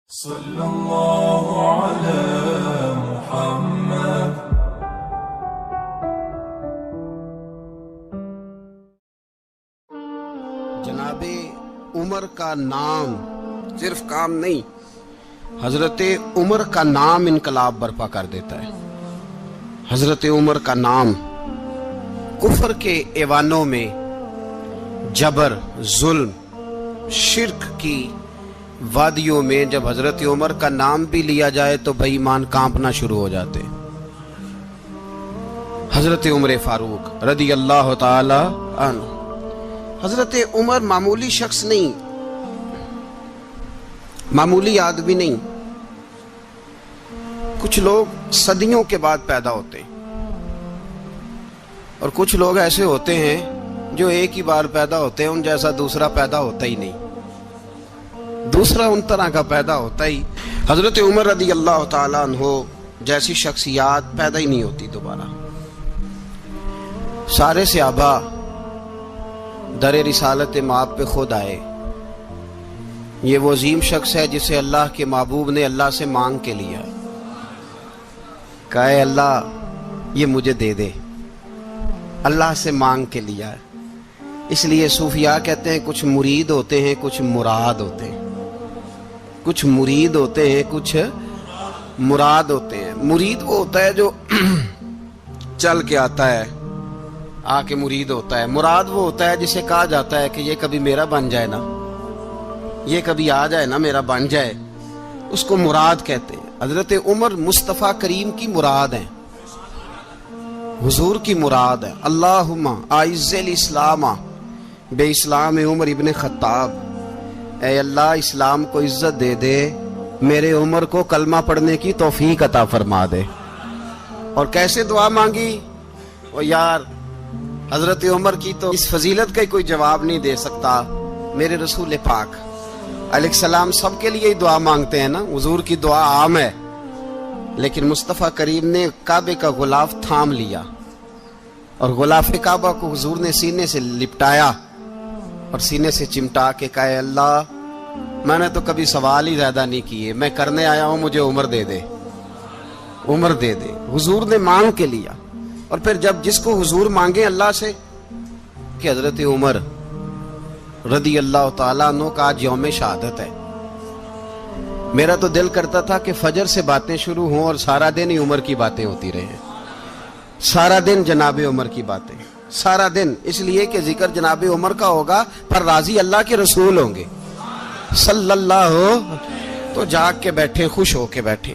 صلی اللہ علی محمد۔ جناب عمر کا نام صرف کام نہیں، حضرت عمر کا نام انقلاب برپا کر دیتا ہے۔ حضرت عمر کا نام کفر کے ایوانوں میں جبر، ظلم، شرک کی وادیوں میں جب حضرت عمر کا نام بھی لیا جائے تو بے ایمان کانپنا شروع ہو جاتے۔ حضرت عمر فاروق رضی اللہ تعالی عنہ، حضرت عمر معمولی شخص نہیں، معمولی آدمی نہیں۔ کچھ لوگ صدیوں کے بعد پیدا ہوتے ہیں اور کچھ لوگ ایسے ہوتے ہیں جو ایک ہی بار پیدا ہوتے ہیں، ان جیسا دوسرا پیدا ہوتا ہی نہیں، دوسرا ان طرح کا پیدا ہوتا ہی۔ حضرت عمر رضی اللہ تعالیٰ عنہ جیسی شخصیات پیدا ہی نہیں ہوتی دوبارہ۔ سارے صحابہ در رسالت مآب پہ خود آئے۔ یہ وہ عظیم شخص ہے جسے اللہ کے محبوب نے اللہ سے مانگ کے لیا، کہا اے اللہ یہ مجھے دے دے، اللہ سے مانگ کے لیا ہے۔ اس لیے صوفیاء کہتے ہیں کچھ مرید ہوتے ہیں، کچھ مراد ہوتے ہیں، کچھ مرید ہوتے ہیں، کچھ مراد ہوتے ہیں۔ مرید وہ ہوتا ہے جو چل کے آتا ہے، آ کے مرید ہوتا ہے۔ مراد وہ ہوتا ہے جسے کہا جاتا ہے کہ یہ کبھی میرا بن جائے نا، یہ کبھی آ جائے نا، میرا بن جائے، اس کو مراد کہتے ہیں۔ حضرت عمر مصطفیٰ کریم کی مراد ہیں، حضور کی مراد ہے۔ اللہم اعز الاسلام بے اسلام عمر ابن خطاب، اے اللہ اسلام کو عزت دے دے، میرے عمر کو کلمہ پڑھنے کی توفیق عطا فرما دے۔ اور کیسے دعا مانگی؟ او یار حضرت عمر کی تو اس فضیلت کا کوئی جواب نہیں دے سکتا، میرے رسول پاک علیہ السلام سب کے لیے ہی دعا مانگتے ہیں نا، حضور کی دعا عام ہے، لیکن مصطفیٰ کریم نے کعبے کا غلاف تھام لیا اور غلاف کعبہ کو حضور نے سینے سے لپٹایا اور سینے سے چمٹا کے کہا اے اللہ میں نے تو کبھی سوال ہی زیادہ نہیں کیے، میں کرنے آیا ہوں، مجھے عمر دے دے، عمر دے دے۔ حضور نے مانگ کے لیا۔ اور پھر جب جس کو حضور مانگے اللہ سے کہ حضرت عمر رضی اللہ تعالیٰ عنہ کا آج یوم شہادت ہے، میرا تو دل کرتا تھا کہ فجر سے باتیں شروع ہوں اور سارا دن ہی عمر کی باتیں ہوتی رہیں، سارا دن جناب عمر کی باتیں، سارا دن، اس لیے کہ ذکر جناب عمر کا ہوگا پر راضی اللہ کے رسول ہوں گے صلی اللہ تو جاگ کے بیٹھے، خوش ہو کے بیٹھے۔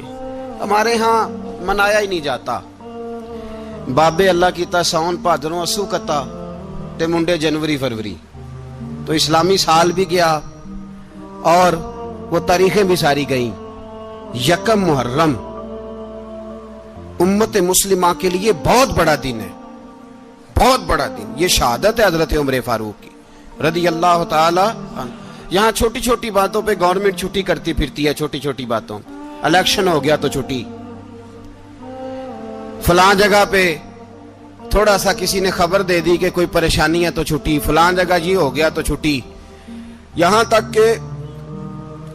ہمارے ہاں منایا ہی نہیں جاتا، بابے اللہ کی تا ساون بھادروں اسو کتا تے منڈے جنوری فروری، تو اسلامی سال بھی گیا اور وہ تاریخیں بھی ساری گئیں۔ یکم محرم امت مسلمہ کے لیے بہت بڑا دن ہے، بہت بڑا دن، یہ شہادت ہے حضرت عمر فاروق کی رضی اللہ تعالی عنہ۔ یہاں چھوٹی چھوٹی باتوں پہ گورنمنٹ چھٹی کرتی پھرتی ہے، چھوٹی چھوٹی باتوں، الیکشن ہو گیا تو چھٹی، فلاں جگہ پہ تھوڑا سا کسی نے خبر دے دی کہ کوئی پریشانی ہے تو چھٹی، فلاں جگہ یہ ہو گیا تو چھٹی، یہاں تک کہ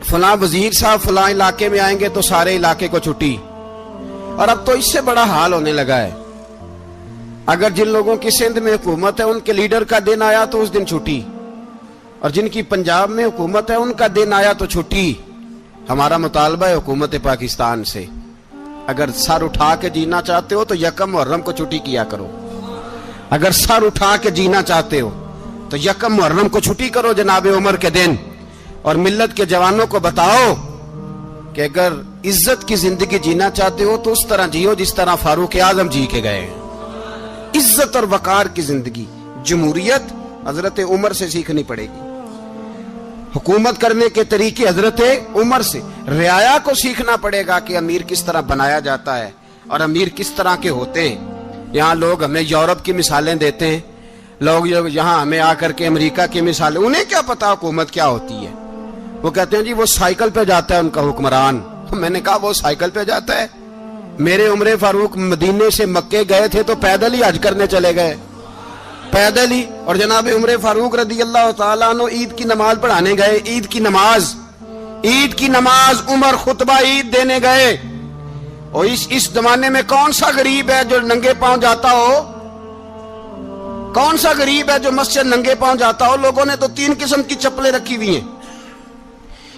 فلاں وزیر صاحب فلاں علاقے میں آئیں گے تو سارے علاقے کو چھٹی۔ اور اب تو اس سے بڑا حال ہونے لگا ہے، اگر جن لوگوں کی سندھ میں حکومت ہے ان کے لیڈر کا دن آیا تو اس دن چھٹی، اور جن کی پنجاب میں حکومت ہے ان کا دن آیا تو چھٹی۔ ہمارا مطالبہ ہے حکومت پاکستان سے، اگر سر اٹھا کے جینا چاہتے ہو تو یکم محرم کو چھٹی کیا کرو، اگر سر اٹھا کے جینا چاہتے ہو تو یکم محرم کو چھٹی کرو جناب عمر کے دن، اور ملت کے جوانوں کو بتاؤ کہ اگر عزت کی زندگی جینا چاہتے ہو تو اس طرح جیو جس طرح فاروق اعظم جی کے گئے ہیں، عزت اور وقار کی زندگی۔ جمہوریت حضرت عمر سے سیکھنی پڑے گی، حکومت کرنے کے طریقے حضرت عمر سے، رعایا کو سیکھنا پڑے گا کہ امیر کس طرح بنایا جاتا ہے اور امیر کس طرح کے ہوتے ہیں۔ یہاں لوگ ہمیں یورپ کی مثالیں دیتے ہیں، لوگ یہاں ہمیں آ کر کے امریکہ کی مثالیں، انہیں کیا پتا حکومت کیا ہوتی ہے؟ وہ کہتے ہیں جی وہ سائیکل پہ جاتا ہے ان کا حکمران۔ میں نے کہا وہ سائیکل پہ جاتا ہے؟ میرے عمر فاروق مدینے سے مکے گئے تھے تو پیدل ہی حج کرنے چلے گئے، پیدل ہی۔ اور جناب عمر فاروق رضی اللہ تعالیٰ عنہ عید کی نماز پڑھانے گئے، عید کی نماز عید کی نماز عمر خطبہ عید دینے گئے، اور اس زمانے میں کون سا غریب ہے جو ننگے پاؤں جاتا ہو؟ کون سا غریب ہے جو مسجد ننگے پاؤں جاتا ہو؟ لوگوں نے تو 3 قسم کی چپلیں رکھی ہوئی ہیں،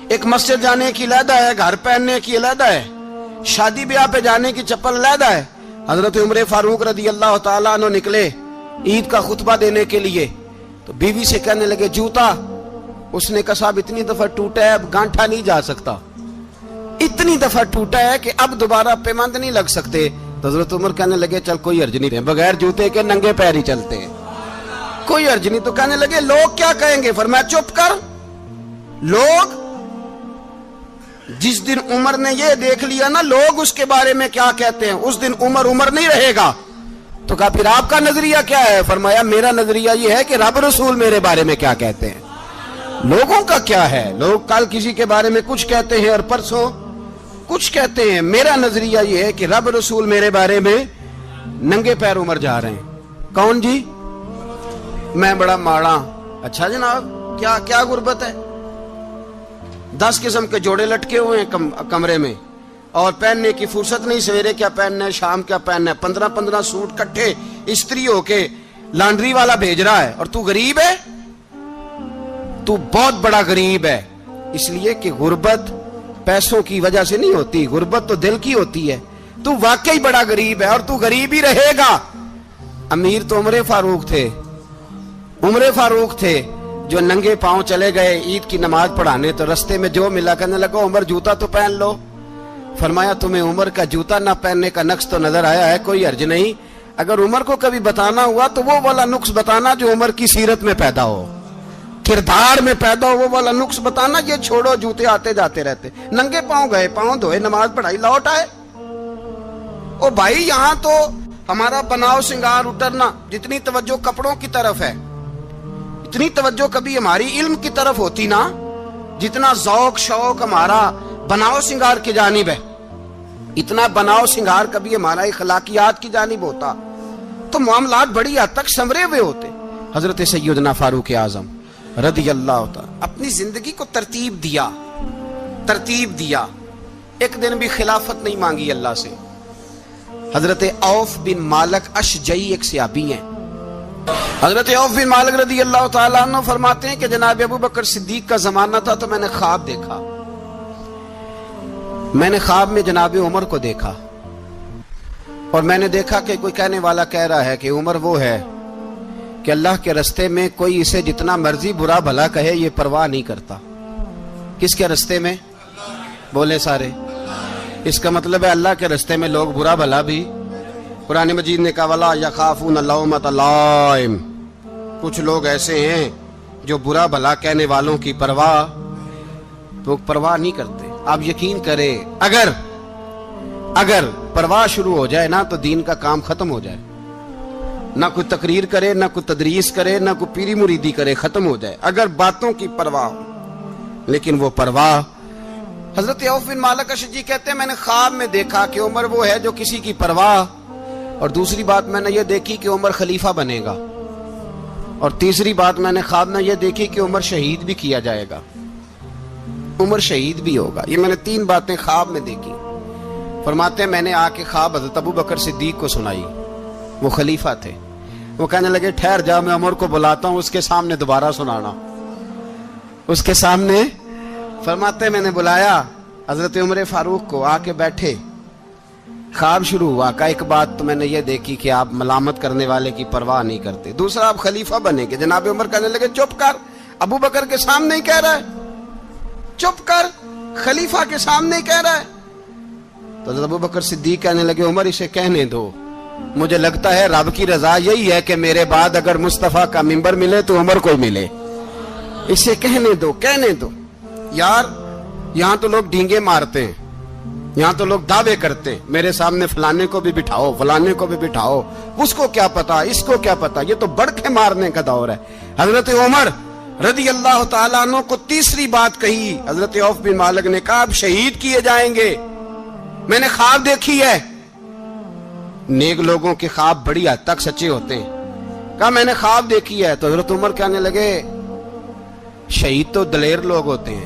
ایک مسجد جانے کی علیحدہ ہے، گھر پہننے کی علیحدہ ہے، شادی بیاہ پہ جانے کی چپل علیحدہ ہے۔ حضرت عمر فاروق رضی اللہ تعالیٰ عنہ نکلے عید کا خطبہ دینے کے لیے، تو بیوی سے کہنے لگے جوتا، اس نے کہا صاحب اتنی دفعہ ٹوٹا ہے اب گانٹھا نہیں جا سکتا، اتنی دفعہ ٹوٹا ہے کہ اب دوبارہ پیمند نہیں لگ سکتے۔ تو حضرت عمر کہنے لگے چل کوئی حرج نہیں، بغیر جوتے کے ننگے پیر ہی چلتے ہیں، کوئی حرج نہیں۔ تو کہنے لگے لوگ کیا کہیں گے؟ فرمایا چپ کر، لوگ جس دن عمر نے یہ دیکھ لیا نا لوگ اس کے بارے میں کیا کہتے ہیں، اس دن عمر نہیں رہے گا۔ تو کہا پھر آپ کا نظریہ کیا ہے؟ فرمایا میرا نظریہ یہ ہے کہ رب رسول میرے بارے میں کیا کہتے ہیں، لوگوں کا کیا ہے؟ لوگ کل کسی کے بارے میں کچھ کہتے ہیں اور پرسوں کچھ کہتے ہیں، میرا نظریہ یہ ہے کہ رب رسول میرے بارے میں ننگے پیر عمر جا رہے ہیں۔ کون جی؟ میں بڑا ماڑا۔ اچھا جناب، کیا غربت ہے؟ 10 قسم کے جوڑے لٹکے ہوئے ہیں کمرے میں، اور پہننے کی فرصت نہیں، سویرے کیا پہننا ہے شام کیا پہننا ہے، 15 سوٹ کٹھے استری ہو کے لانڈری والا بھیج رہا ہے، اور تو غریب ہے، تو بہت بڑا غریب ہے۔ اس لیے کہ غربت پیسوں کی وجہ سے نہیں ہوتی، غربت تو دل کی ہوتی ہے۔ تو واقعی بڑا غریب ہے اور تو غریب ہی رہے گا۔ امیر تو عمر فاروق تھے جو ننگے پاؤں چلے گئے عید کی نماز پڑھانے، تو رستے میں جو ملا کہنے لگا عمر جوتا تو پہن لو۔ فرمایا تمہیں عمر کا جوتا نہ پہننے کا نقص تو نظر آیا ہے، کوئی حرج نہیں، اگر عمر کو کبھی بتانا ہوا تو وہ والا نقص بتانا جو عمر کی سیرت میں پیدا ہو، کردار میں پیدا ہو، وہ والا نقص بتانا، یہ چھوڑو جوتے آتے جاتے رہتے۔ ننگے پاؤں گئے، پاؤں دھوئے، نماز پڑھائی، لوٹ آئے۔ او بھائی یہاں تو ہمارا بناؤ سنگار اترنا، جتنی توجہ کپڑوں کی طرف ہے اتنی توجہ کبھی ہماری علم کی طرف ہوتی نا، جتنا ذوق شوق ہمارا بناؤ سنگار کی جانب ہے، اتنا بناؤ سنگار کبھی ہمارا اخلاقیات کی جانب ہوتا تو معاملات بڑی حد تک سنورے ہوئے ہوتے۔ حضرت سیدنا فاروق اعظم رضی اللہ تعالی اپنی زندگی کو ترتیب دیا، ایک دن بھی خلافت نہیں مانگی اللہ سے۔ حضرت عوف بن مالک اشجعی ایک صحابی ہیں، حضرت عوف بن مالک رضی اللہ تعالیٰ عنہ فرماتے ہیں کہ جناب ابو بکر صدیق کا زمانہ تھا تو میں نے خواب دیکھا، میں نے خواب میں جناب عمر کو دیکھا، اور میں نے دیکھا کہ کوئی کہنے والا کہہ رہا ہے کہ عمر وہ ہے کہ اللہ کے رستے میں کوئی اسے جتنا مرضی برا بھلا کہے یہ پرواہ نہیں کرتا۔ کس کے رستے میں؟ بولے سارے۔ اس کا مطلب ہے اللہ کے رستے میں لوگ برا بھلا بھی، قرآن مجید نے کہا وَلَا يَخَافُونَ لَوْمَةَ لَائِمٍ، کچھ لوگ ایسے ہیں جو برا بھلا کہنے والوں کی پرواہ نہیں کرتے۔ آپ یقین کریں اگر پرواہ شروع ہو جائے نا تو دین کا کام ختم ہو جائے، نہ کوئی تقریر کرے، نہ کوئی تدریس کرے، نہ کوئی پیری مریدی کرے، ختم ہو جائے اگر باتوں کی پرواہ ہو۔ لیکن وہ پرواہ، حضرت عوف بن مالک اشجعی کہتے ہیں میں نے خواب میں دیکھا کہ عمر وہ ہے جو کسی کی پرواہ، اور دوسری بات میں نے یہ دیکھی کہ عمر خلیفہ بنے گا، اور تیسری بات میں نے خواب میں یہ دیکھی کہ عمر شہید بھی کیا جائے گا، عمر شہید بھی ہوگا۔ یہ میں نے 3 باتیں خواب میں دیکھی۔ فرماتے ہیں میں نے آ کے خواب حضرت ابو بکر صدیق کو سنائی، وہ خلیفہ تھے، وہ کہنے لگے ٹھہر جا میں عمر کو بلاتا ہوں، اس کے سامنے دوبارہ سنانا، اس کے سامنے۔ فرماتے ہیں میں نے بلایا حضرت عمر فاروق کو، آ کے بیٹھے، خواب شروع ہوا۔ کا ایک بات تو میں نے یہ دیکھی کہ آپ ملامت کرنے والے کی پرواہ نہیں کرتے، دوسرا آپ خلیفہ بنے گے۔ جناب عمر کہنے لگے چپ کر، ابو بکر کے سامنے ہی کہہ رہا ہے، چپ کر، خلیفہ کے سامنے ہی کہہ رہا ہے۔ تو حضرت ابو بکر صدیق کہنے لگے عمر اسے کہنے دو، مجھے لگتا ہے رب کی رضا یہی ہے کہ میرے بعد اگر مصطفیٰ کا منبر ملے تو عمر کو ملے، اسے کہنے دو۔ یار یہاں تو لوگ ڈینگے مارتے ہیں، یہاں تو لوگ دعوے کرتے ہیں میرے سامنے فلانے کو بھی بٹھاؤ، فلانے کو بھی بٹھاؤ، اس کو کیا پتا، اس کو کیا پتا، یہ تو بڑکے مارنے کا دور ہے۔ حضرت عمر رضی اللہ تعالیٰ عنہ کو تیسری بات کہی، حضرت عوف بن مالک نے کہا آپ شہید کیے جائیں گے، میں نے خواب دیکھی ہے۔ نیک لوگوں کے خواب بڑی حد تک سچے ہوتے ہیں، کہا میں نے خواب دیکھی ہے۔ تو حضرت عمر کہنے لگے شہید تو دلیر لوگ ہوتے ہیں،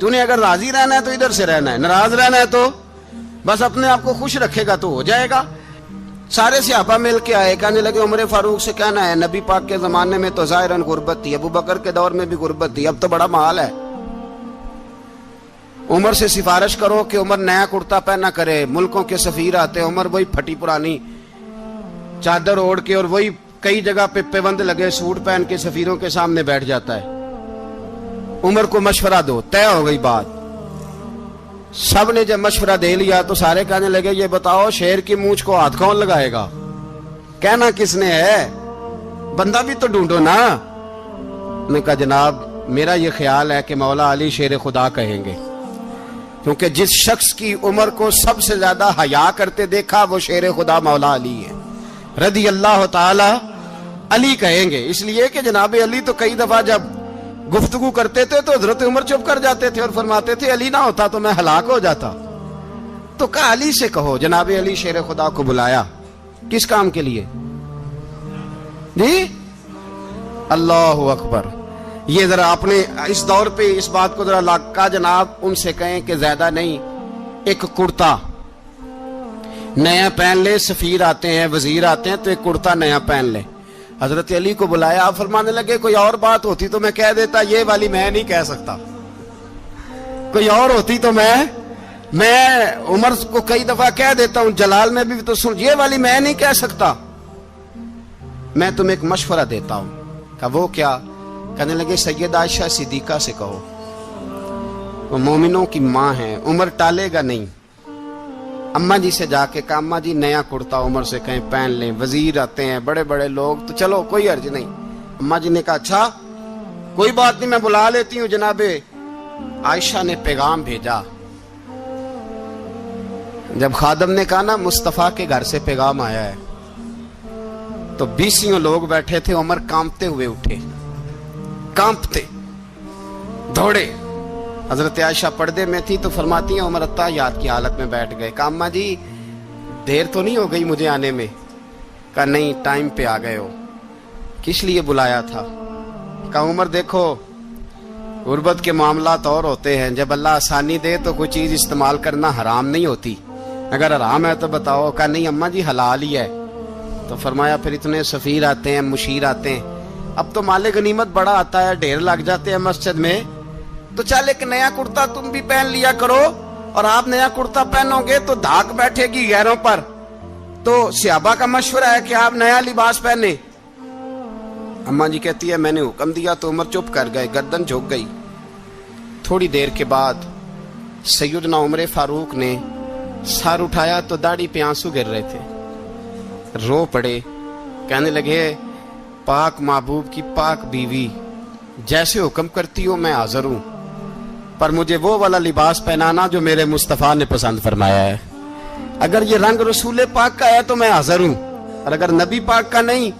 تو نے اگر راضی رہنا ہے تو ادھر سے رہنا ہے، ناراض رہنا ہے تو بس اپنے آپ کو خوش رکھے گا تو ہو جائے گا۔ سارے صحابہ مل کے آئے، کہنے لگے عمر فاروق سے کہنا ہے نبی پاک کے زمانے میں تو ظاہراً غربت تھی، ابو بکر کے دور میں بھی غربت تھی، اب تو بڑا محال ہے، عمر سے سفارش کرو کہ عمر نیا کرتا پہنا کرے۔ ملکوں کے سفیر آتے، عمر وہی پھٹی پرانی چادر اوڑھ کے اور وہی کئی جگہ پہ پیوند لگے سوٹ پہن کے سفیروں کے سامنے بیٹھ جاتا ہے۔ عمر کو مشورہ دو، طے ہو گئی بات۔ سب نے جب مشورہ دے لیا تو سارے کہنے لگے یہ بتاؤ شیر کی مونچھ کو ہاتھ کون لگائے گا؟ کہنا کس نے ہے؟ بندہ بھی تو ڈھونڈو نا۔ نے کہا جناب میرا یہ خیال ہے کہ مولا علی شیر خدا کہیں گے، کیونکہ جس شخص کی عمر کو سب سے زیادہ حیا کرتے دیکھا وہ شیر خدا مولا علی ہے رضی اللہ تعالی علی کہیں گے، اس لیے کہ جناب علی تو کئی دفعہ جب گفتگو کرتے تھے تو حضرت عمر چپ کر جاتے تھے اور فرماتے تھے علی نہ ہوتا تو میں ہلاک ہو جاتا۔ تو کہا علی سے کہو۔ جناب علی شیر خدا کو بلایا، کس کام کے لیے؟ جی اللہ اکبر۔ یہ ذرا اپنے اس دور پہ اس بات کو ذرا لاکا جناب ان سے کہیں کہ زیادہ نہیں، ایک کرتا نیا پہن لے، سفیر آتے ہیں وزیر آتے ہیں تو ایک کرتا نیا پہن لے۔ حضرت علی کو بلایا، آپ فرمانے لگے کوئی اور بات ہوتی تو میں کہہ دیتا، یہ والی میں نہیں کہہ سکتا، کوئی اور ہوتی تو میں عمر کو کئی دفعہ کہہ دیتا ہوں، جلال میں بھی تو سن، یہ والی میں نہیں کہہ سکتا، میں تمہیں ایک مشورہ دیتا ہوں۔ کہا وہ کیا؟ کہنے لگے سید عائشہ صدیقہ سے کہو، وہ مومنوں کی ماں ہیں، عمر ٹالے گا نہیں۔ اماں جی سے جا کے کہا اماں جی نیا کرتا عمر سے کہیں پہن لیں، وزیر آتے ہیں بڑے بڑے لوگ تو چلو کوئی حرج نہیں۔ اماں جی نے کہا اچھا کوئی بات نہیں میں بلا لیتی ہوں۔ جناب عائشہ نے پیغام بھیجا، جب خادم نے کہا نا مصطفیٰ کے گھر سے پیغام آیا ہے تو 20 لوگ بیٹھے تھے، عمر کانپتے ہوئے اٹھے، کانپتے دوڑے۔ حضرت عائشہ پردے میں تھی تو فرماتی ہیں عمر اتحیات کی حالت میں بیٹھ گئے۔ کہا اماں جی دیر تو نہیں ہو گئی مجھے آنے میں؟ کہا نہیں ٹائم پہ آ گئے ہو۔ کس لیے بلایا تھا؟ کہا عمر دیکھو غربت کے معاملات اور ہوتے ہیں، جب اللہ آسانی دے تو کوئی چیز استعمال کرنا حرام نہیں ہوتی، اگر حرام ہے تو بتاؤ۔ کہا نہیں اماں جی حلال ہی ہے۔ تو فرمایا پھر اتنے سفیر آتے ہیں مشیر آتے ہیں، اب تو مال غنیمت بڑا آتا ہے، ڈھیر لگ جاتے ہیں مسجد میں، تو چل ایک نیا کرتا تم بھی پہن لیا کرو، اور آپ نیا کرتا پہنو گے تو دھاک بیٹھے گی غیروں پر۔ تو صحابہ کا مشورہ ہے کہ آپ نیا لباس پہنے۔ اماں جی کہتی ہے میں نے حکم دیا تو عمر چپ کر گئے، گردن جھک گئی۔ تھوڑی دیر کے بعد سیدنا عمر فاروق نے سر اٹھایا تو داڑھی پہ آنسو گر رہے تھے، رو پڑے، کہنے لگے پاک محبوب کی پاک بیوی جیسے حکم کرتی ہو میں حاضر ہوں، پر مجھے وہ والا لباس پہنانا جو میرے مصطفیٰ نے پسند فرمایا ہے، اگر یہ رنگ رسول پاک کا ہے تو میں حاضر ہوں، اور اگر نبی پاک کا نہیں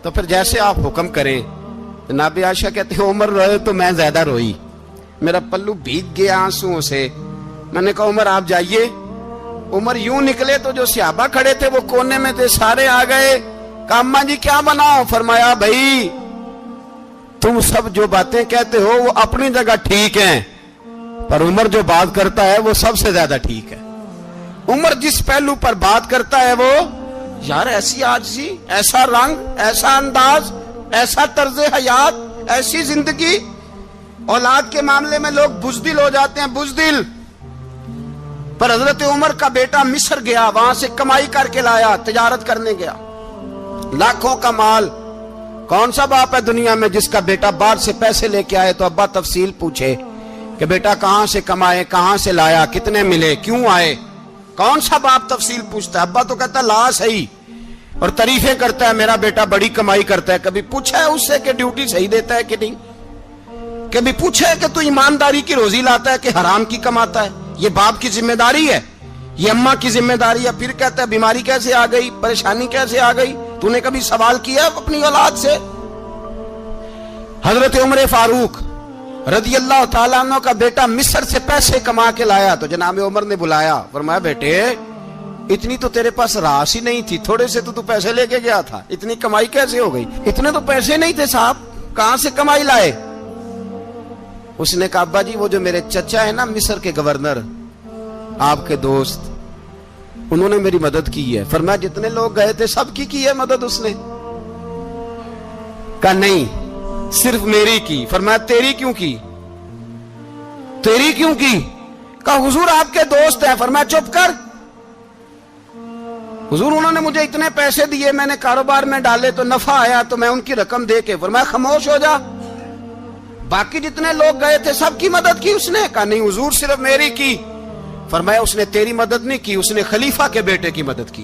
تو پھر جیسے آپ حکم کریں۔ جناب عائشہ کہتے ہیں عمر روئے تو میں زیادہ روئی، میرا پلو بھیگ گیا آنسوؤں سے۔ میں نے کہا عمر آپ جائیے۔ عمر یوں نکلے تو جو صحابہ کھڑے تھے وہ کونے میں تھے، سارے آ گئے۔ کہا اماں جی کیا بناؤ؟ فرمایا بھائی تم سب جو باتیں کہتے ہو وہ اپنی جگہ ٹھیک ہیں، پر عمر جو بات کرتا ہے وہ سب سے زیادہ ٹھیک ہے۔ عمر جس پہلو پر بات کرتا ہے وہ یار ایسی عاجزی، ایسا رنگ، ایسا انداز، ایسا طرز حیات، ایسی زندگی۔ اولاد کے معاملے میں لوگ بزدل ہو جاتے ہیں، بزدل، پر حضرت عمر کا بیٹا مصر گیا، وہاں سے کمائی کر کے لایا، تجارت کرنے گیا، لاکھوں کا مال۔ کون سا باپ ہے دنیا میں جس کا بیٹا باہر سے پیسے لے کے آئے تو ابا تفصیل پوچھے کہ بیٹا کہاں سے کمائے، کہاں سے لایا، کتنے ملے، کیوں آئے؟ کون سا باپ تفصیل پوچھتا ہے؟ ابا تو کہتا ہے لا صحیح، اور تعریفیں کرتا ہے میرا بیٹا بڑی کمائی کرتا ہے۔ کبھی پوچھا ہے اس سے کہ ڈیوٹی صحیح دیتا ہے کہ نہیں؟ کبھی پوچھا ہے کہ تو ایمانداری کی روزی لاتا ہے کہ حرام کی کماتا ہے؟ یہ باپ کی ذمہ داری ہے، یہ اماں کی ذمہ داری ہے۔ پھر کہتا ہے بیماری کیسے آ گئی، پریشانی کیسے آ گئی؟ تو نے کبھی سوال کیا اپنی اولاد سے؟ حضرت عمر فاروق رضی اللہ تعالیٰ عنہ کا بیٹا مصر سے پیسے کما کے لایا تو جناب عمر نے بلایا، فرمایا بیٹے اتنی تو تیرے پاس راس ہی نہیں تھی، تھوڑے سے تو پیسے لے کے گیا تھا، اتنی کمائی کیسے ہو گئی؟ اتنے تو پیسے نہیں تھے صاحب، کہاں سے کمائی لائے؟ اس نے کہا ابا جی وہ جو میرے چچا ہے نا مصر کے گورنر آپ کے دوست انہوں نے میری مدد کی ہے. فرمایا جتنے لوگ گئے تھے سب کی ہے مدد اس نے؟ کہا نہیں صرف میری کی. فرمایا تیری کیوں کی؟ تیری کیوں کی؟ کہا حضور آپ کے دوست ہیں. فرمایا چپ کر حضور انہوں نے مجھے اتنے پیسے دیے میں نے کاروبار میں ڈالے تو نفع آیا تو میں ان کی رقم دے کے. فرمایا خاموش ہو جا باقی جتنے لوگ گئے تھے سب کی مدد کی اس نے؟ کہا نہیں حضور صرف میری کی. فرمایا اس نے تیری مدد نہیں کی اس نے خلیفہ کے بیٹے کی مدد کی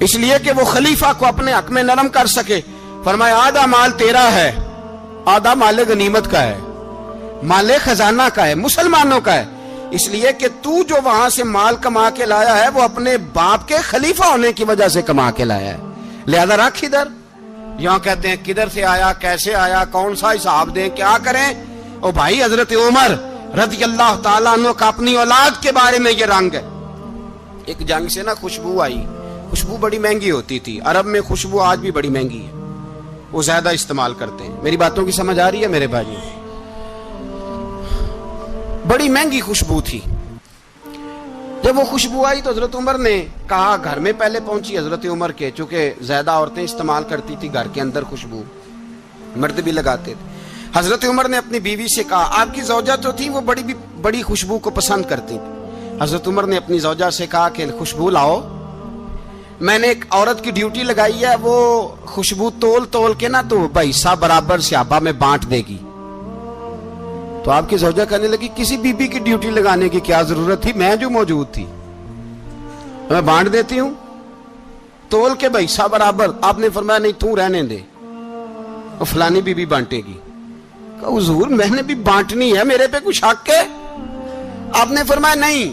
اس لیے کہ وہ خلیفہ کو اپنے حق میں نرم کر سکے. فرمایا آدھا مال تیرا ہے آدھا مال غنیمت کا ہے مال خزانہ کا ہے مسلمانوں کا ہے اس لیے کہ تو جو وہاں سے مال کما کے لایا ہے وہ اپنے باپ کے خلیفہ ہونے کی وجہ سے کما کے لایا ہے لہذا رکھ ادھر. یہاں کہتے ہیں کدھر سے آیا کیسے آیا کون سا حساب دیں کیا کریں. او بھائی حضرت عمر رضی اللہ تعالیٰ عنہ کا اپنی اولاد کے بارے میں یہ رنگ ہے. ایک جنگ سے نا خوشبو آئی. خوشبو بڑی مہنگی ہوتی تھی عرب میں خوشبو آج بھی بڑی مہنگی ہے وہ زیادہ استعمال کرتے ہیں. میری باتوں کی سمجھ آ رہی ہے میرے بھائی؟ بڑی مہنگی خوشبو تھی. جب وہ خوشبو آئی تو حضرت عمر نے کہا گھر میں پہلے پہنچی حضرت عمر کے چونکہ زیادہ عورتیں استعمال کرتی تھی گھر کے اندر خوشبو مرد بھی لگاتے تھے. حضرت عمر نے اپنی بیوی سے کہا آپ کی زوجہ تو تھی وہ بڑی خوشبو کو پسند کرتی تھی. حضرت عمر نے اپنی زوجہ سے کہا کہ خوشبو لاؤ میں نے ایک عورت کی ڈیوٹی لگائی ہے وہ خوشبو تول کے نا تو حصہ برابر صحابہ میں بانٹ دے گی. تو آپ کی زوجہ کہنے لگی کسی بی بی کی ڈیوٹی لگانے کی کیا ضرورت تھی میں جو موجود تھی میں بانٹ دیتی ہوں تول کے حصہ برابر. آپ نے فرمایا نہیں تو رہنے دے اور فلانی بی بی بانٹے گی. کہا حضور میں نے بھی بانٹنی ہے میرے پہ کچھ حق ہے؟ آپ نے فرمایا نہیں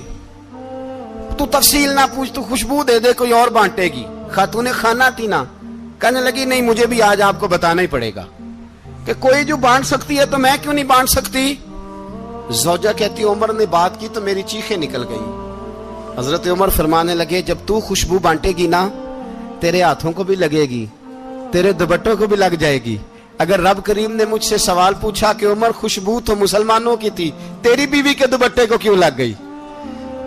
تو تفصیل نہ پوچھ تو خوشبو دے دے کوئی اور بانٹے گی. خاتون خانہ تھی نا کہنے لگی نہیں مجھے بھی آج آپ کو بتانا ہی پڑے گا کہ کوئی جو بانٹ سکتی ہے تو میں کیوں نہیں بانٹ سکتی. زوجہ کہتی عمر نے بات کی تو میری چیخیں نکل گئی. حضرت عمر فرمانے لگے جب تو خوشبو بانٹے گی نا تیرے ہاتھوں کو بھی لگے گی تیرے دوپٹوں کو بھی لگ جائے گی. اگر رب کریم نے مجھ سے سوال پوچھا کہ عمر خوشبو تو مسلمانوں کی تھی تیری بیوی کے دوپٹے کو کیوں لگ گئی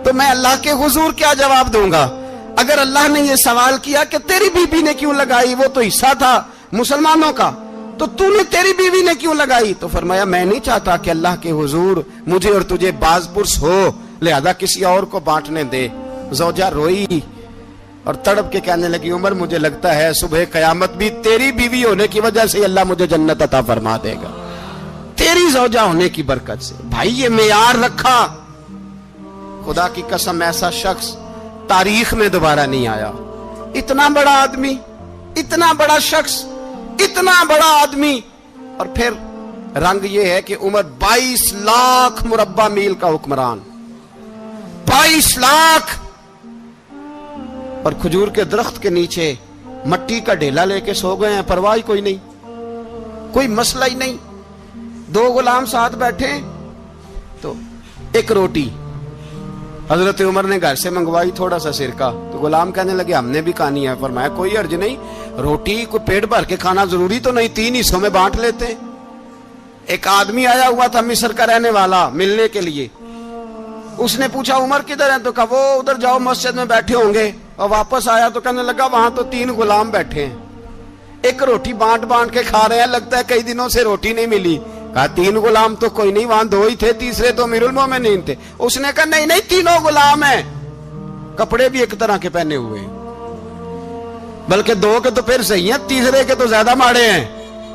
تو میں اللہ کے حضور کیا جواب دوں گا. اگر اللہ نے یہ سوال کیا کہ تیری بیوی نے کیوں لگائی وہ تو حصہ تھا مسلمانوں کا تو نے تیری بیوی نے کیوں لگائی. تو فرمایا میں نہیں چاہتا کہ اللہ کے حضور مجھے اور تجھے باز پرس ہو لہذا کسی اور کو بانٹنے دے. زوجہ روئی اور تڑپ کے کہنے لگی عمر مجھے لگتا ہے صبح قیامت بھی تیری بیوی ہونے کی وجہ سے اللہ مجھے جنت عطا فرما دے گا تیری زوجہ ہونے کی برکت سے. بھائی یہ معیار رکھا خدا کی قسم ایسا شخص تاریخ میں دوبارہ نہیں آیا. اتنا بڑا آدمی اتنا بڑا شخص اتنا بڑا آدمی اور پھر رنگ یہ ہے کہ عمر 22 لاکھ مربع میل کا حکمران 22 لاکھ اور کھجور کے درخت کے نیچے مٹی کا ڈھیلا لے کے سو گئے ہیں پرواہ کوئی نہیں کوئی مسئلہ ہی نہیں. 2 غلام ساتھ بیٹھے تو ایک روٹی حضرت عمر نے گھر سے منگوائی تھوڑا سا سرکہ تو غلام کہنے لگے ہم نے بھی کھانی ہے. فرمایا کوئی حرج نہیں روٹی کو پیٹ بھر کے کھانا ضروری تو نہیں 3 حصوں میں بانٹ لیتے. ایک آدمی آیا ہوا تھا مصر کا رہنے والا ملنے کے لیے. اس نے پوچھا عمر کدھر ہیں تو کہا وہ ادھر جاؤ مسجد میں بیٹھے ہوں گے اور واپس آیا تو کہنے لگا وہاں تو 3 غلام بیٹھے ہیں ایک روٹی بانٹ کے کھا رہے ہیں لگتا ہے کئی دنوں سے روٹی نہیں ملی. کہا 3 غلام تو کوئی نہیں وہاں 2 ہی تھے تیسرے تو امیر المومنین تھے. اس نے کہا نہیں 3 غلام ہیں کپڑے بھی ایک طرح کے پہنے ہوئے بلکہ 2 کے تو پھر صحیح ہیں تیسرے کے تو زیادہ ماڑے ہیں.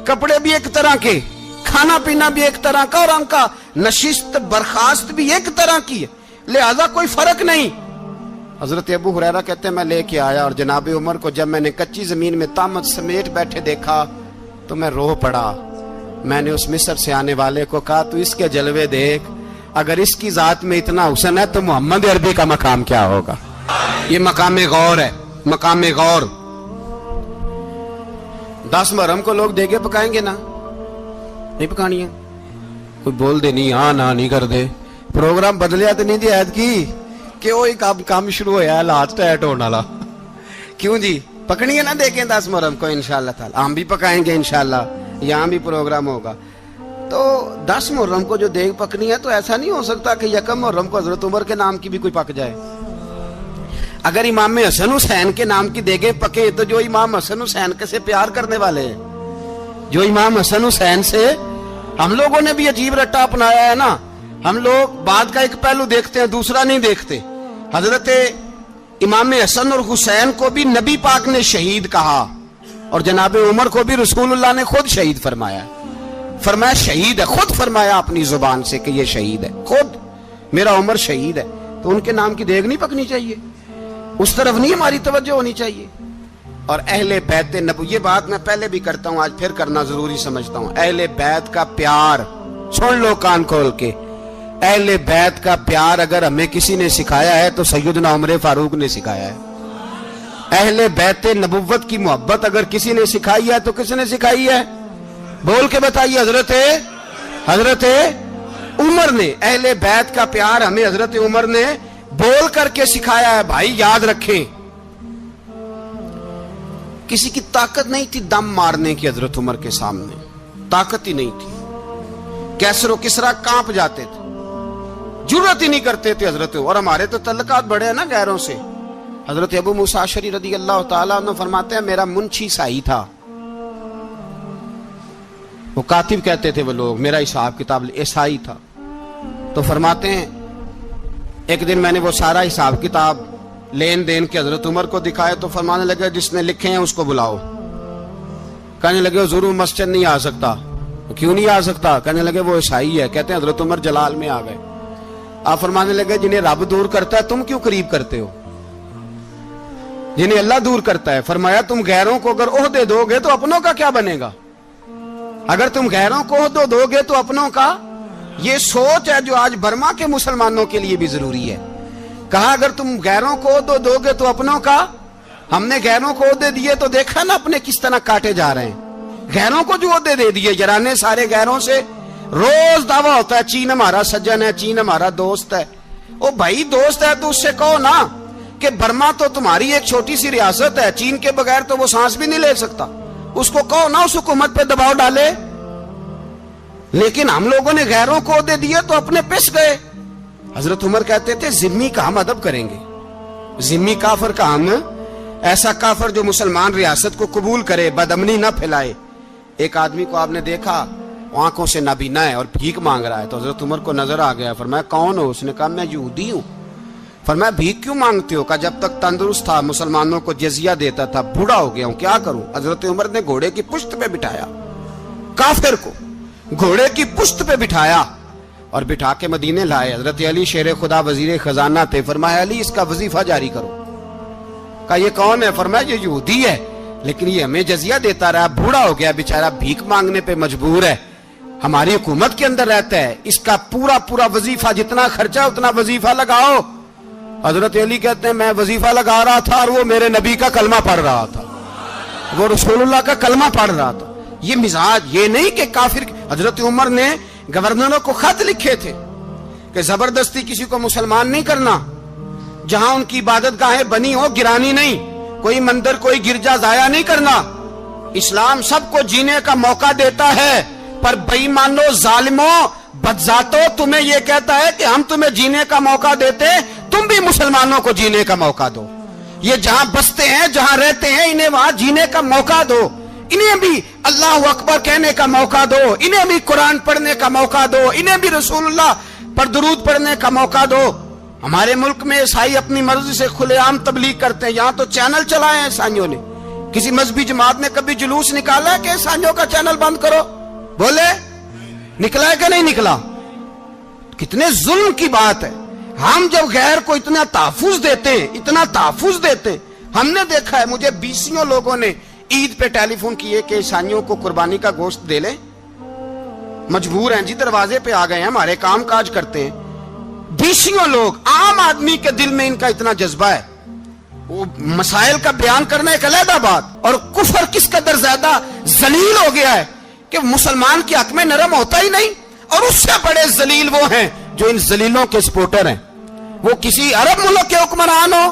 کپڑے بھی ایک طرح کے کھانا پینا بھی ایک طرح کا اور ان کا نشست برخاست بھی ایک طرح کی ہے لہذا کوئی فرق نہیں. حضرت ابو ہریرہ کہتے ہیں میں لے کے آیا اور جناب عمر کو جب میں نے کچی زمین میں تامت سمیٹ بیٹھے دیکھا تو میں رو پڑا. میں نے اس مصر سے آنے والے کو کہا تو اس کے جلوے دیکھ اگر اس کی ذات میں اتنا حسن ہے تو محمد عربی کا مقام کیا ہوگا. یہ مقام غور ہے مقام غور. 10 محرم کو لوگ دیگے پکائیں گے نا نہیں پکانی ہے کوئی بول دے نہیں ہاں نہ نہیں کر دے پروگرام بدلیا تو نہیں دی عید کی کہ وہ کام شروع ہویا ہے لات ٹائٹ ہونے والا کیوں جی پکنی ہے نا دیکھیں 10 محرم کو انشاءاللہ تعالی ہم بھی پکائیں گے انشاءاللہ یہاں بھی پروگرام ہوگا. تو 10 محرم کو جو دیگ پکنی ہے تو ایسا نہیں ہو سکتا کہ یکم محرم کو حضرت عمر کے نام کی بھی کوئی پک جائے. اگر امام حسن حسین کے نام کی دیگیں پکے تو جو امام حسن حسین سے پیار کرنے والے ہیں, جو امام حسن حسین سے, ہم لوگوں نے بھی عجیب رٹا اپنایا ہے نا. ہم لوگ بات کا ایک پہلو دیکھتے ہیں, دوسرا نہیں دیکھتے. حضرت امام حسن اور حسین کو بھی نبی پاک نے شہید کہا, اور جناب عمر کو بھی رسول اللہ نے خود شہید فرمایا. فرمایا شہید ہے, خود فرمایا اپنی زبان سے کہ یہ شہید ہے, خود میرا عمر شہید ہے. تو ان کے نام کی دیگ نہیں پکنی چاہیے, اس طرف نہیں ہماری توجہ ہونی چاہیے. اور اہل بیت نبوت, یہ بات میں پہلے بھی کرتا ہوں, آج پھر کرنا ضروری سمجھتا ہوں. اہل بیت کا پیار, سن لو کان کھول کے, اہل بیت کا پیار اگر ہمیں کسی نے سکھایا ہے تو سیدنا عمر فاروق نے سکھایا ہے. اہل بیت نبوت کی محبت اگر کسی نے سکھائی ہے تو کس نے سکھائی ہے؟ بول کے بتائیے. حضرت عمر نے. اہل بیت کا پیار ہمیں حضرت عمر نے بول کر کے سکھایا ہے. بھائی یاد رکھیں, کسی کی طاقت نہیں تھی دم مارنے کی حضرت عمر کے سامنے, طاقت ہی نہیں تھی. کیسر و کسرا کانپ جاتے تھے, جرأت ہی نہیں کرتے تھے حضرت. اور ہمارے تو تعلقات بڑے ہیں نا غیروں سے. حضرت ابو موسیٰ اشعری رضی اللہ تعالیٰ عنہ فرماتے ہیں میرا منشی سائی تھا, وہ کاتب کہتے تھے وہ لوگ, میرا حساب کتاب عیسائی تھا. تو فرماتے ہیں ایک دن میں نے وہ سارا حساب کتاب لین دین کے حضرت عمر کو دکھائے تو فرمانے لگے جس نے لکھے ہیں اس کو بلاؤ. کہنے لگے حضور مسجد نہیں آ سکتا. کیوں نہیں آ سکتا؟ کہنے لگے وہ عیسائی ہے. کہتے ہیں حضرت عمر جلال میں آ گئے. آپ فرمانے لگے جنہیں رب دور کرتا ہے تم کیوں قریب کرتے ہو؟ جنہیں اللہ دور کرتا ہے. فرمایا تم غیروں کو اگر عہدے دو گے تو اپنوں کا کیا بنے گا؟ اگر تم غیروں کو عہدے دو گے تو اپنوں کا. یہ سوچ ہے جو آج برما کے مسلمانوں کے لیے بھی ضروری ہے. کہا اگر تم غیروں کو عہدے دو گے تو اپنوں کا. ہم نے غیروں کو عہدے دیے تو دیکھا نا اپنے کس طرح کاٹے جا رہے ہیں. غیروں کو جو عہدے دے دیے, جرانے سارے غیروں سے. روز دعویٰ ہوتا ہے چین ہمارا سجن ہے, چین ہمارا دوست ہے. او بھائی دوست ہے تو اس سے کہو نا کہ برما تو تمہاری ایک چھوٹی سی ریاست ہے, چین کے بغیر تو وہ سانس بھی نہیں لے سکتا. اس کو کہو نا اس حکومت پہ دباؤ ڈالے. لیکن ہم لوگوں نے غیروں کو عہدے دیے تو اپنے پس گئے. حضرت عمر کہتے تھے ذمی کا ہم ادب کریں گے, ذمی کافر کا ہم, ایسا کافر جو مسلمان ریاست کو قبول کرے, بدامنی نہ پھیلائے. ایک آدمی کو آپ نے دیکھا آنکھوں سے نابینا ہے اور بھیک مانگ رہا ہے, تو حضرت عمر کو نظر آ گیا. فرمایا کون ہو؟ اس نے کہا میں یہودی ہوں. فرمایا بھیک کیوں مانگتے ہو؟ کہا جب تک تندرست تھا مسلمانوں کو جزیہ دیتا تھا, بوڑھا ہو گیا ہوں کیا کروں. حضرت عمر نے گھوڑے کی پشت پہ بٹھایا, کافر کو گھوڑے کی پشت پہ بٹھایا اور بٹھا کے مدینے لائے. حضرت علی شیر خدا وزیر خزانہ تھے. فرمایا علی اس کا وظیفہ جاری کرو. کہا یہ کون ہے؟ فرمایا یہ یہودی ہے لیکن یہ ہمیں جزیہ دیتا رہا, بوڑھا ہو گیا بیچارہ, بھیک مانگنے پہ مجبور ہے, ہماری حکومت کے اندر رہتا ہے, اس کا پورا وظیفہ جتنا خرچہ اتنا وظیفہ لگاؤ. حضرت علی کہتے ہیں میں وظیفہ لگا رہا تھا اور وہ میرے نبی کا کلمہ پڑھ رہا تھا, وہ رسول اللہ کا کلمہ پڑھ رہا تھا. یہ مزاج, یہ نہیں کہ کافر. حضرت عمر نے گورنروں کو خط لکھے تھے کہ زبردستی کسی کو مسلمان نہیں کرنا, جہاں ان کی عبادت گاہیں بنی ہو گرانی نہیں, کوئی مندر کوئی گرجا ضائع نہیں کرنا. اسلام سب کو جینے کا موقع دیتا ہے, پر بے ایمانو ظالمو بدذاتو تمہیں یہ کہتا ہے کہ ہم تمہیں جینے کا موقع دیتے, تم بھی مسلمانوں کو جینے کا موقع دو. یہ جہاں بستے ہیں جہاں رہتے ہیں انہیں وہاں جینے کا موقع دو, انہیں بھی اللہ اکبر کہنے کا موقع دو, انہیں بھی قرآن پڑھنے کا موقع دو, انہیں بھی رسول اللہ پر درود پڑھنے کا موقع دو. ہمارے ملک میں عیسائی اپنی مرضی سے کھلے عام تبلیغ کرتے ہیں. یہاں تو چینل چلائے ہیں عیسائیوں نے. کسی مذہبی جماعت نے کبھی جلوس نکالا ہے کہ عیسائیوں کا چینل بند کرو؟ بولے نکلا ہے کہ نہیں نکلا؟ کتنے ظلم کی بات ہے. ہم جب غیر کو اتنا تحفظ دیتے ہیں, ہم نے دیکھا ہے, مجھے 20 لوگوں نے عید پہ ٹیلی فون کیے کہ عیسائیوں کو قربانی کا گوشت دے لیں, مجبور ہیں جی, دروازے پہ آ گئے ہیں, ہمارے کام کاج کرتے ہیں. 20 لوگ, عام آدمی کے دل میں ان کا اتنا جذبہ ہے, وہ مسائل کا بیان کرنا ایک علیحدہ بات. اور کفر کس قدر زیادہ ذلیل ہو گیا ہے کہ مسلمان کے حق میں نرم ہوتا ہی نہیں. اور اس سے بڑے ذلیل وہ ہیں جو ان ذلیلوں کے سپورٹر ہیں, وہ کسی عرب ملک کے حکمران ہو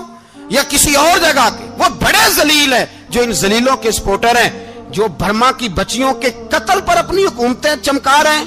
یا کسی اور جگہ کے, وہ بڑے ذلیل ہیں جو ان ذلیلوں کے سپورٹر ہیں, جو برما کی بچیوں کے قتل پر اپنی حکومتیں چمکا رہے ہیں.